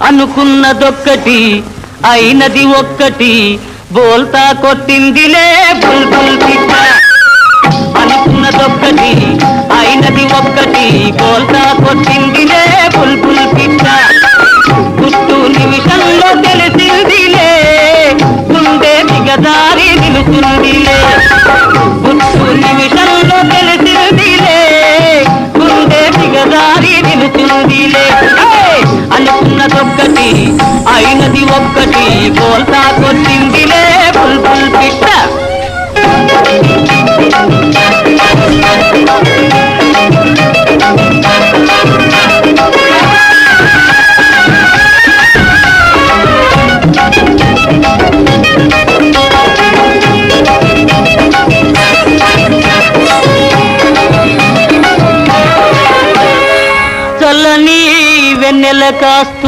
అనుకున్నదొక్కటి అయినది ఒక్కటి బోల్తా కొట్టిందిలే బుల్బుల్ పిట్ట అనుకున్నదొక్కటి అయినది ఒక్కటి బోల్తా కొట్టిందిలే బుల్బుల్ పిట్ట గుట్టు నిమిషంలో తెలిసిందిలే గుండె దిగదారి నిలుచుందిలే గుట్టు నిమిషంలో తెలిసిందిలే గుండె దిగదారి నిలుచుందిలే అనుకున్నదొక్కటి అయినది ఒక్కటి బోల్తా కొట్టిందిలే బుల్బుల్ పిట్ట చల్లని వెన్నెల కాస్తూ